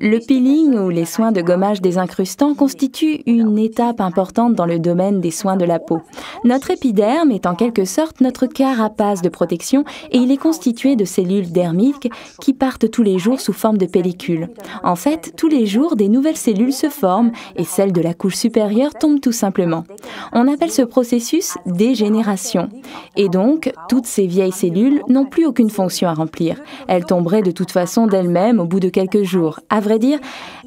Le peeling ou les soins de gommage désincrustant constituent une étape importante dans le domaine des soins de la peau. Notre épiderme est en quelque sorte notre carapace de protection et il est constitué de cellules dermiques qui partent tous les jours sous forme de pellicule. En fait, tous les jours, des nouvelles cellules se forment et celles de la couche supérieure tombent tout simplement. On appelle ce processus dégénération. Et donc, toutes ces vieilles cellules n'ont plus aucune fonction à remplir. Elles tomberaient de toute façon d'elles-mêmes au bout de quelques jours. À vrai dire,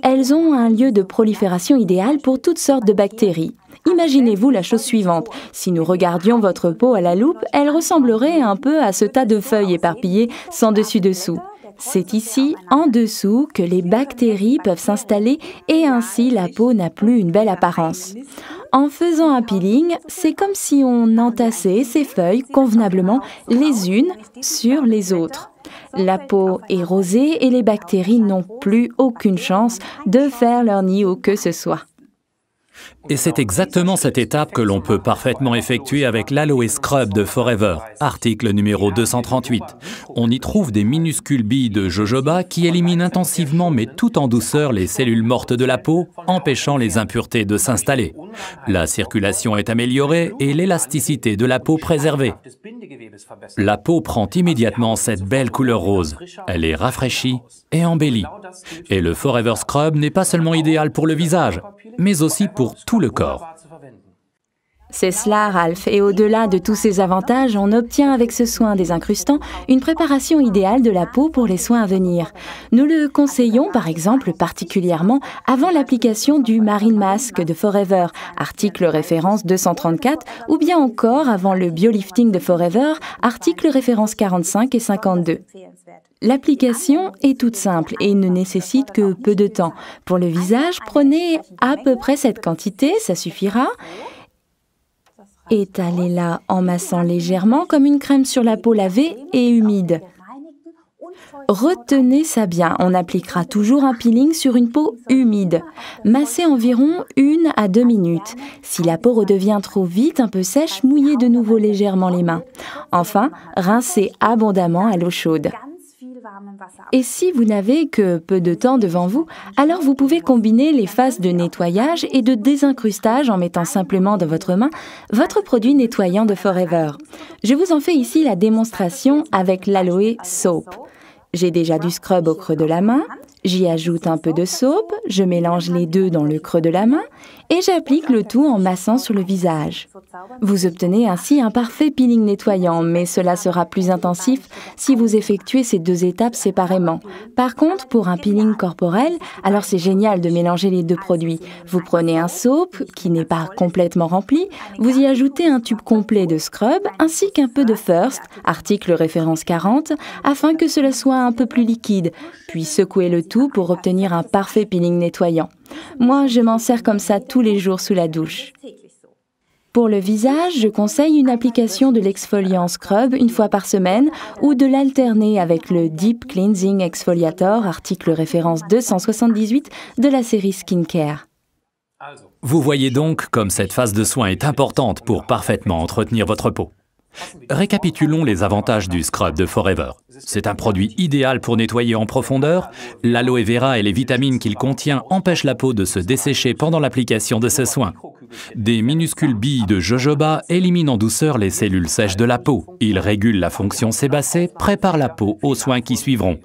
elles ont un lieu de prolifération idéal pour toutes sortes de bactéries. Imaginez-vous la chose suivante. Si nous regardions votre peau à la loupe, elle ressemblerait un peu à ce tas de feuilles éparpillées sans dessus-dessous. C'est ici, en dessous, que les bactéries peuvent s'installer et ainsi la peau n'a plus une belle apparence. En faisant un peeling, c'est comme si on entassait ces feuilles convenablement les unes sur les autres. La peau est rosée et les bactéries n'ont plus aucune chance de faire leur nid où que ce soit. Et c'est exactement cette étape que l'on peut parfaitement effectuer avec l'Aloe Scrub de Forever, article numéro 238. On y trouve des minuscules billes de jojoba qui éliminent intensivement mais tout en douceur les cellules mortes de la peau, empêchant les impuretés de s'installer. La circulation est améliorée et l'élasticité de la peau préservée. La peau prend immédiatement cette belle couleur rose. Elle est rafraîchie et embellie. Et le Forever Scrub n'est pas seulement idéal pour le visage, mais aussi pour tout le corps. C'est cela, Ralph, et au-delà de tous ces avantages, on obtient avec ce soin désincrustant une préparation idéale de la peau pour les soins à venir. Nous le conseillons par exemple particulièrement avant l'application du Marine Mask de Forever, article référence 234, ou bien encore avant le Biolifting de Forever, article référence 45 et 52. L'application est toute simple et ne nécessite que peu de temps. Pour le visage, prenez à peu près cette quantité, ça suffira. Étalez-la en massant légèrement comme une crème sur la peau lavée et humide. Retenez ça bien, on appliquera toujours un peeling sur une peau humide. Massez environ 1 à 2 minutes. Si la peau redevient trop vite, un peu sèche, mouillez de nouveau légèrement les mains. Enfin, rincez abondamment à l'eau chaude. Et si vous n'avez que peu de temps devant vous, alors vous pouvez combiner les phases de nettoyage et de désincrustage en mettant simplement dans votre main votre produit nettoyant de Forever. Je vous en fais ici la démonstration avec l'Aloe Soap. J'ai déjà du scrub au creux de la main, j'y ajoute un peu de soap, je mélange les deux dans le creux de la main et j'applique le tout en massant sur le visage. Vous obtenez ainsi un parfait peeling nettoyant, mais cela sera plus intensif si vous effectuez ces deux étapes séparément. Par contre, pour un peeling corporel, alors c'est génial de mélanger les deux produits. Vous prenez un soap qui n'est pas complètement rempli, vous y ajoutez un tube complet de scrub ainsi qu'un peu de First, article référence 40, afin que cela soit un peu plus liquide, puis secouez le tout pour obtenir un parfait peeling nettoyant. Moi, je m'en sers comme ça tous les jours sous la douche. Pour le visage, je conseille une application de l'exfoliant scrub une fois par semaine ou de l'alterner avec le Deep Cleansing Exfoliator, article référence 278 de la série Skincare. Vous voyez donc comme cette phase de soin est importante pour parfaitement entretenir votre peau. Récapitulons les avantages du scrub de Forever. C'est un produit idéal pour nettoyer en profondeur. L'aloe vera et les vitamines qu'il contient empêchent la peau de se dessécher pendant l'application de ce soin. Des minuscules billes de jojoba éliminent en douceur les cellules sèches de la peau. Ils régulent la fonction sébacée, préparent la peau aux soins qui suivront.